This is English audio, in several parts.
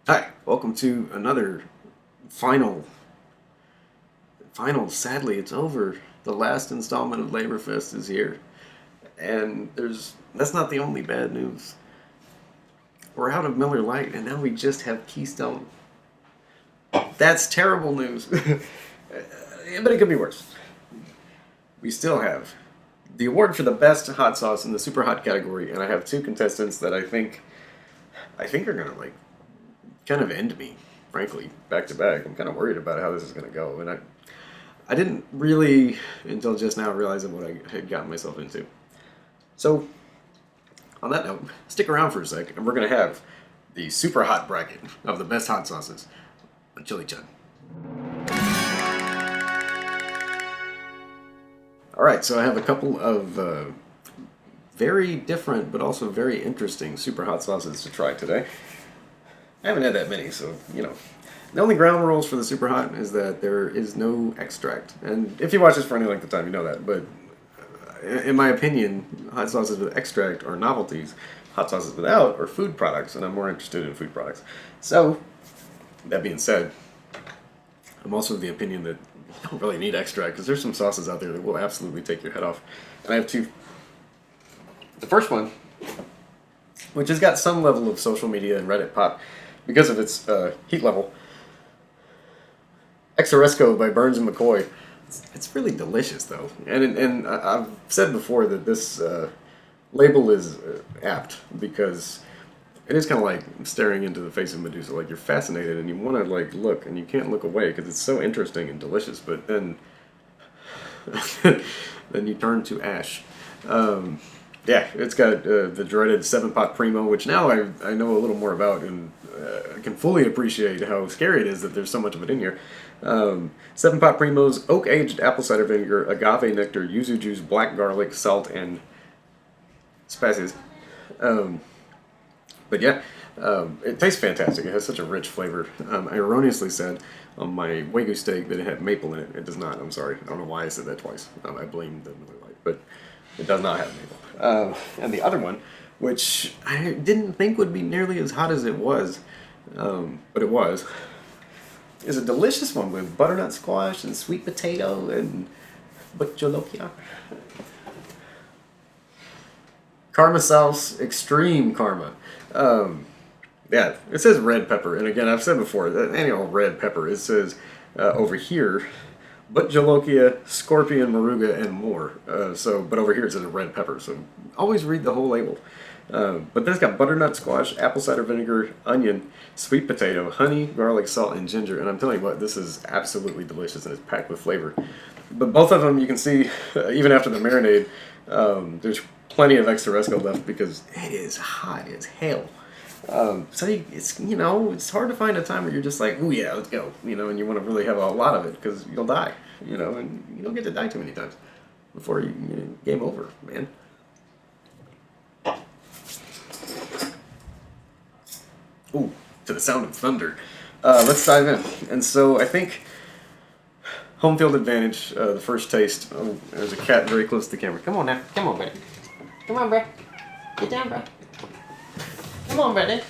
Hi, welcome to another final. Sadly, it's over. The last installment of Laborfest is here, and that's not the only bad news. We're out of Miller Lite, and now we just have Keystone. That's terrible news, but it could be worse. We still have the award for the best hot sauce in the super hot category, and I have two contestants that I think are gonna kind of end me, frankly, back to back. I'm kind of worried about how this is going to go, and I didn't really until just now realize what I had gotten myself into. So, on that note, stick around for a sec, and we're going to have the super hot bracket of the best hot sauces with Chili Chunn. All right, so I have a couple of very different but also very interesting super hot sauces to try today. I haven't had that many, so, The only ground rules for the super hot is that there is no extract. And if you watch this for any length of time, you know that. But in my opinion, hot sauces with extract are novelties. Hot sauces without are food products, and I'm more interested in food products. So, that being said, I'm also of the opinion that you don't really need extract, because there's some sauces out there that will absolutely take your head off. And I have two. The first one, which has got some level of social media and Reddit pop, because of its heat level. Exhorresco by Burns and McCoy. It's really delicious, though. And I've said before that this label is apt, because it is kind of like staring into the face of Medusa. Like, you're fascinated and you want to look, and you can't look away because it's so interesting and delicious. But then, then you turn to ash. Yeah, it's got the dreaded 7-pot Primo, which now I know a little more about, and I can fully appreciate how scary it is that there's so much of it in here. 7-pot Primos, oak-aged apple cider vinegar, agave nectar, yuzu juice, black garlic, salt, and spices. But yeah, it tastes fantastic. It has such a rich flavor. I erroneously said on my Wagyu steak that it had maple in it. It does not. I'm sorry. I don't know why I said that twice. I blame the Miller Lite, but it does not have maple. And the other one, which I didn't think would be nearly as hot as it was, but it was, is a delicious one with butternut squash and sweet potato and Bhut Jolokia. Karma sauce, extreme karma. Yeah, it says red pepper, and again, I've said before that any old red pepper. It says over here, Bhut Jolokia, Scorpion, Moruga, and more. But over here it says a red pepper. So always read the whole label. But then it's got butternut squash, apple cider vinegar, onion, sweet potato, honey, garlic, salt, and ginger. And I'm telling you what, this is absolutely delicious, and it's packed with flavor. But both of them, you can see, even after the marinade, there's plenty of Exhorresco left because it is hot as hell. It's hard to find a time where you're just like, oh yeah, let's go, and you want to really have a lot of it because you'll die, and you don't get to die too many times before game over, man. Ooh, to the sound of thunder. Let's dive in. And so I think home field advantage, the first taste. Oh, there's a cat very close to the camera. Come on now. Come on, buddy. Come on, bro. Get down, bro. Come on, buddy.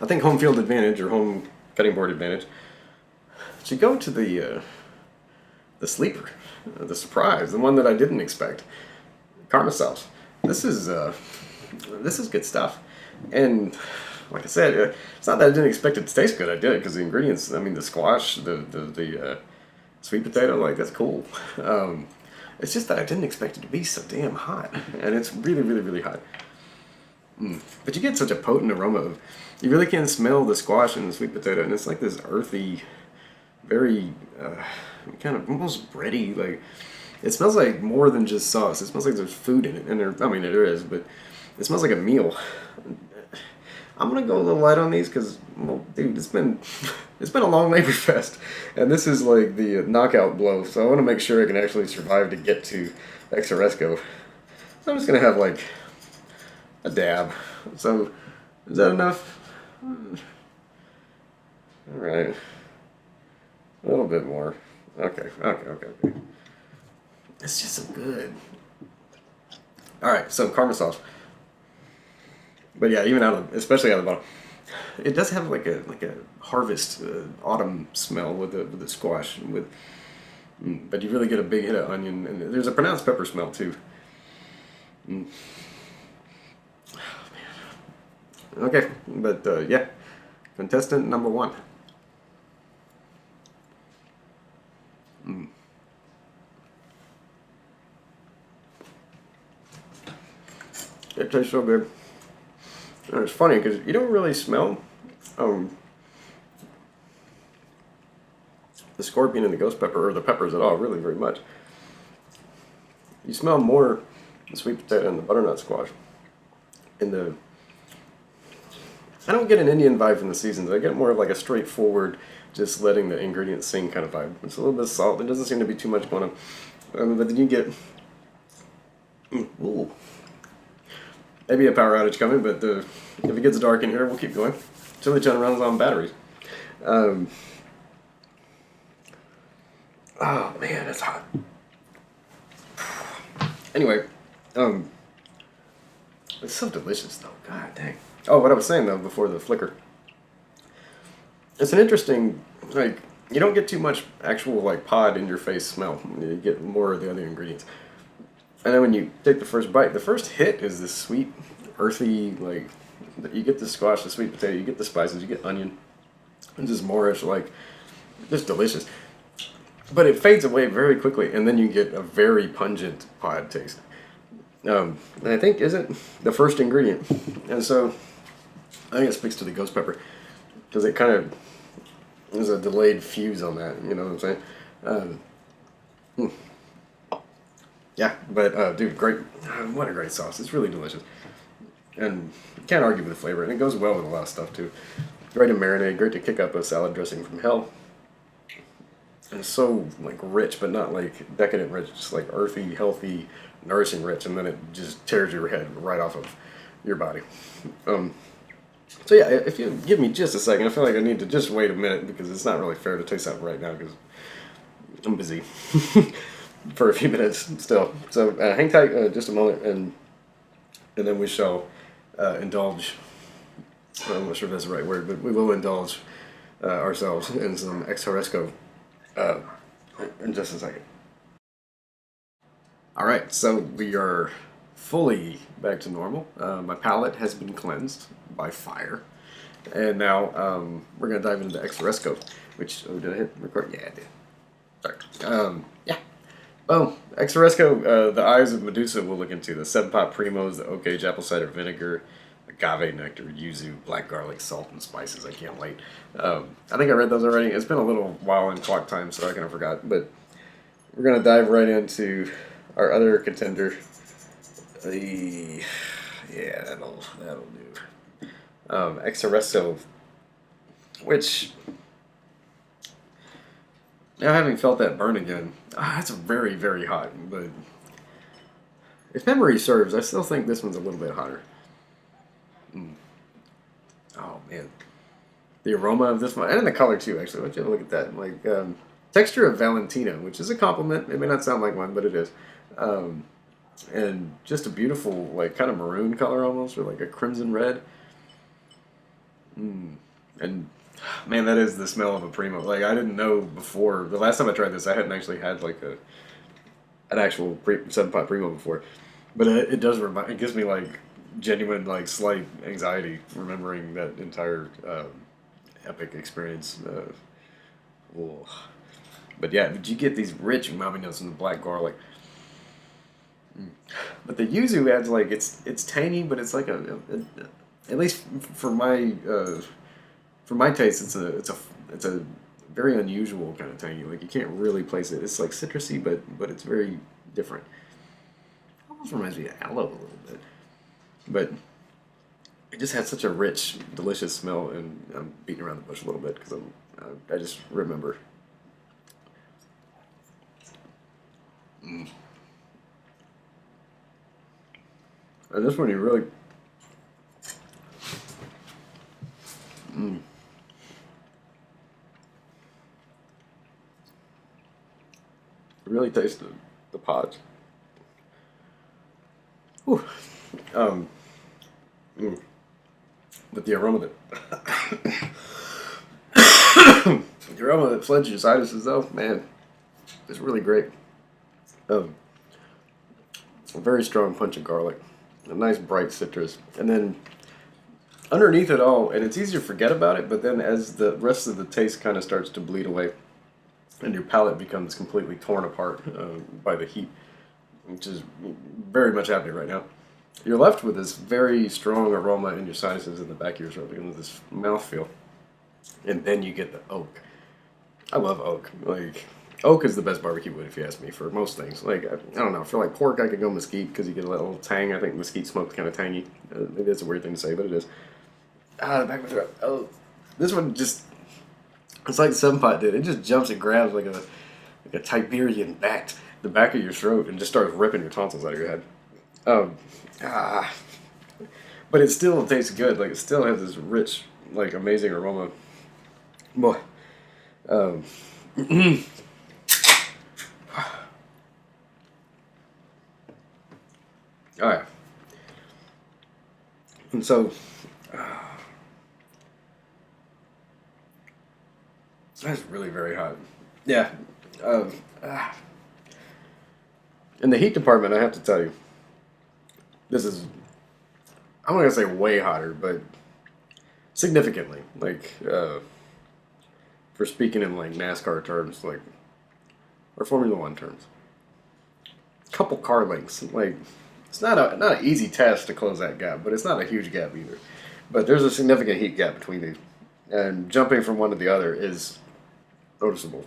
I think home field advantage or home cutting board advantage should go to the sleeper, the surprise, the one that I didn't expect. Karma sauce. This is good stuff, and like I said, it's not that I didn't expect it to taste good. I did because the ingredients. I mean, the squash, the sweet potato, that's cool. It's just that I didn't expect it to be so damn hot, and it's really, really, really hot. But you get such a potent aroma you really can smell the squash and the sweet potato, and it's like this earthy, very kind of almost bready. It smells like more than just sauce. It smells like there's food in it, and there is, but it smells like a meal. I'm gonna go a little light on these because, well, dude, it's been a long Laborfest, and this is like the knockout blow. So I want to make sure I can actually survive to get to Exhorresco. So I'm just gonna have a dab. So is that enough? All right. A little bit more. Okay, okay. It's just so good. All right, so caramel sauce. But yeah, even especially out of the bottom, it does have like a harvest autumn smell with the squash but you really get a big hit of onion, and there's a pronounced pepper smell too. Mm. Okay, but yeah, contestant number one. Mm. It tastes so good. And it's funny because you don't really smell um, the scorpion and the ghost pepper or the peppers at all, really, very much. You smell more the sweet potato and the butternut squash. In the, I don't get an Indian vibe from the seasons. I get more of like a straightforward, just letting the ingredients sing kind of vibe. It's a little bit of salt. There doesn't seem to be too much going on. But then you get, ooh, maybe a power outage coming, but if it gets dark in here, we'll keep going. Chili Chunn runs on batteries. Oh man, it's hot. Anyway, it's so delicious though. God dang. Oh, what I was saying though before the flicker. It's an interesting, like, you don't get too much actual like pod in your face smell. You get more of the other ingredients. And then when you take the first bite, the first hit is this sweet, earthy, like, you get the squash, the sweet potato, you get the spices, you get onion. And just moreish, like, just delicious. But it fades away very quickly, and then you get a very pungent pod taste. And I think isn't the first ingredient. And so, I think it speaks to the ghost pepper. Because it kind of, there's a delayed fuse on that, you know what I'm saying? Yeah, but dude, great, what a great sauce. It's really delicious. And you can't argue with the flavor, and it goes well with a lot of stuff too. Great to marinate, great to kick up a salad dressing from hell. And it's so like rich, but not like decadent rich, just like earthy, healthy, nourishing rich, and then it just tears your head right off of your body. So yeah, if you give me just a second, I feel like I need to just wait a minute because it's not really fair to taste that right now because I'm busy for a few minutes still. So hang tight just a moment, and then we shall indulge. I'm not sure if that's the right word, but we will indulge ourselves in some Exhorresco in just a second. All right, so we are fully back to normal. My palate has been cleansed by fire, and now we're gonna dive into the Exhorresco. Which did I hit record? Yeah, I did. Sorry. Yeah. Boom. Exhorresco. The Eyes of Medusa. We'll look into the 7-pot primos, the oak age apple cider vinegar, agave nectar, yuzu, black garlic, salt, and spices. I can't wait. I think I read those already. It's been a little while in clock time, so I kind of forgot. But we're gonna dive right into our other contender. Yeah, that'll do. Exhorresco, which now having felt that burn again, that's very, very hot. But if memory serves, I still think this one's a little bit hotter. Oh man, the aroma of this one, and the color too. Actually, let's look at that. Like texture of Valentina, which is a compliment. It may not sound like one, but it is. And just a beautiful, like, kind of maroon color almost, or like a crimson red. And man, that is the smell of a Primo. Like, I didn't know before. The last time I tried this, I hadn't actually had like an actual 7-pot Primo before. But it does remind. It gives me like genuine, like, slight anxiety remembering that entire epic experience. But yeah, you get these rich umami notes from the black garlic. But the yuzu adds like it's tangy, but it's like at least for my taste, it's a very unusual kind of tangy. Like you can't really place it. It's like citrusy, but it's very different. Almost reminds me of aloe a little bit, but it just has such a rich, delicious smell. And I'm beating around the bush a little bit because I just remember. And this one you really really taste the pods. Whew. But the aroma that the aroma that floods your sinuses, though, man, is really great. A very strong punch of garlic, a nice bright citrus, and then underneath it all, and it's easy to forget about it, but then as the rest of the taste kind of starts to bleed away, and your palate becomes completely torn apart by the heat, which is very much happening right now, you're left with this very strong aroma in your sinuses in the back of your throat, and this mouthfeel. And then you get the oak. I love oak. Like, oak is the best barbecue wood, if you ask me, for most things. Like, I don't know, for like pork, I could go mesquite because you get a little tang. I think mesquite smoke's kind of tangy. Maybe that's a weird thing to say, but it is. The back of my throat. Oh, this one just, it's like Superhot did. It just jumps and grabs like a Tiberian bat, the back of your throat, and just starts ripping your tonsils out of your head. But it still tastes good. Like, it still has this rich, like, amazing aroma. Boy. Alright. And so, that's really very hot. Yeah. In the heat department, I have to tell you, this is, I'm not going to say way hotter, but significantly. Like, for speaking in like NASCAR terms, like, or Formula One terms. A couple car lengths. Like, it's not an easy task to close that gap, but it's not a huge gap either. But there's a significant heat gap between these. And jumping from one to the other is noticeable.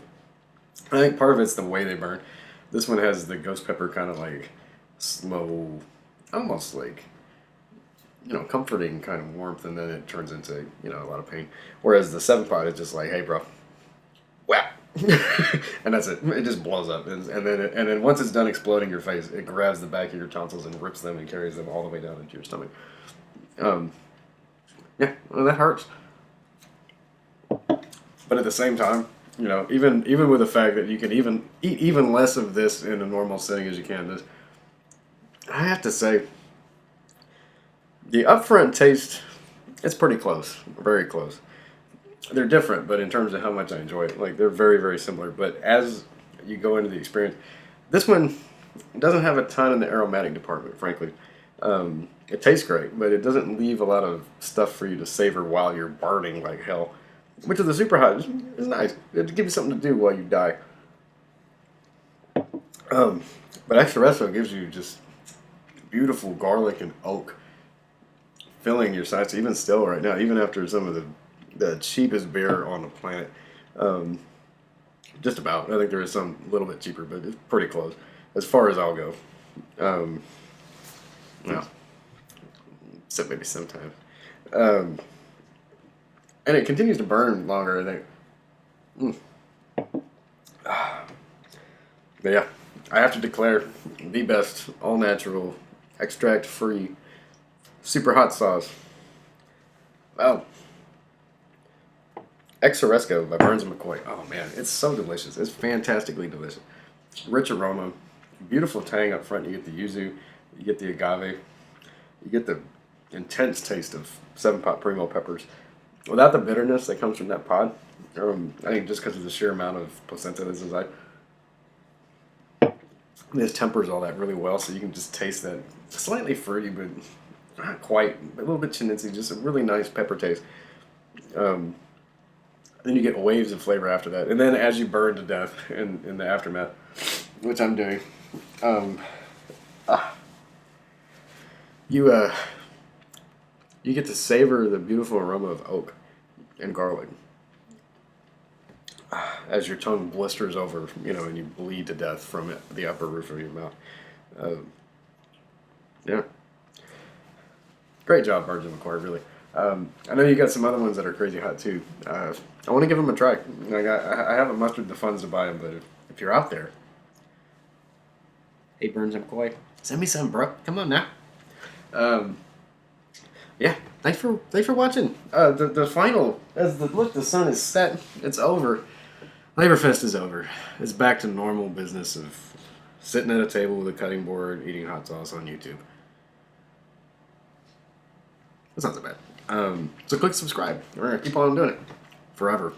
I think part of it's the way they burn. This one has the ghost pepper kind of like slow, almost like, you know, comforting kind of warmth, and then it turns into, you know, a lot of pain. Whereas the Superhot is just like, hey, bro, whap, and that's it. It just blows up, and then once it's done exploding your face, it grabs the back of your tonsils and rips them and carries them all the way down into your stomach. Yeah, well, that hurts. But at the same time, you know, even with the fact that you can even eat even less of this in a normal setting as you can this, I have to say, the upfront taste, it's pretty close, very close. They're different, but in terms of how much I enjoy it, like, they're very, very similar. But as you go into the experience, this one doesn't have a ton in the aromatic department, frankly. It tastes great, but it doesn't leave a lot of stuff for you to savor while you're burning like hell. Which is the Superhot is nice. It gives you something to do while you die. But Exhorresco gives you just beautiful garlic and oak filling your sides, even still right now, even after some of the cheapest beer on the planet. Just about. I think there is some a little bit cheaper, but it's pretty close as far as I'll go. No. Except maybe sometimes. And it continues to burn longer, I think. But yeah, I have to declare the best all-natural, extract-free Superhot sauce. Wow. Exhorresco by Burns and McCoy. Oh man, it's so delicious. It's fantastically delicious. Rich aroma, beautiful tang up front. You get the yuzu, you get the agave, you get the intense taste of 7-pot Primo peppers. Without the bitterness that comes from that pod, I think just because of the sheer amount of placenta that's inside, this tempers all that really well, so you can just taste that slightly fruity, but not quite, a little bit chinitsy, just a really nice pepper taste. Then you get waves of flavor after that, and then as you burn to death in the aftermath, which I'm doing, you get to savor the beautiful aroma of oak and garlic as your tongue blisters over, you know, and you bleed to death from the upper roof of your mouth. Yeah. Great job, Burns and McCoy, really. I know you got some other ones that are crazy hot, too. I want to give them a try. Like, I haven't mustered the funds to buy them, but if you're out there, hey, Burns and McCoy, send me some, bro. Come on now. Yeah, thanks for watching. The final, the sun is set. It's over. Laborfest is over. It's back to normal business of sitting at a table with a cutting board, eating hot sauce on YouTube. That's not so bad. So click subscribe. We're gonna keep on doing it forever.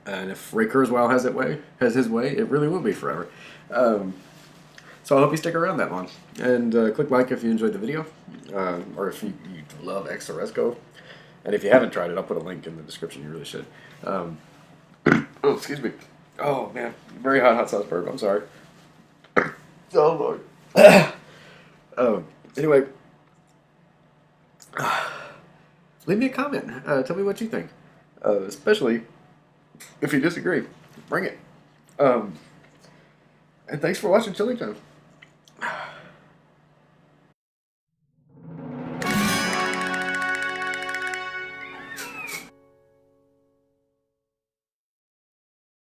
And if Ray Kurzweil has his way, it really will be forever. So I hope you stick around that long. And click like if you enjoyed the video, or if you love Exhorresco. And if you haven't tried it, I'll put a link in the description. You really should. Oh, excuse me. Oh man, very hot sauce burp. I'm sorry. Oh Lord. Anyway, leave me a comment. Tell me what you think, especially if you disagree. Bring it. And thanks for watching Chili Chunn.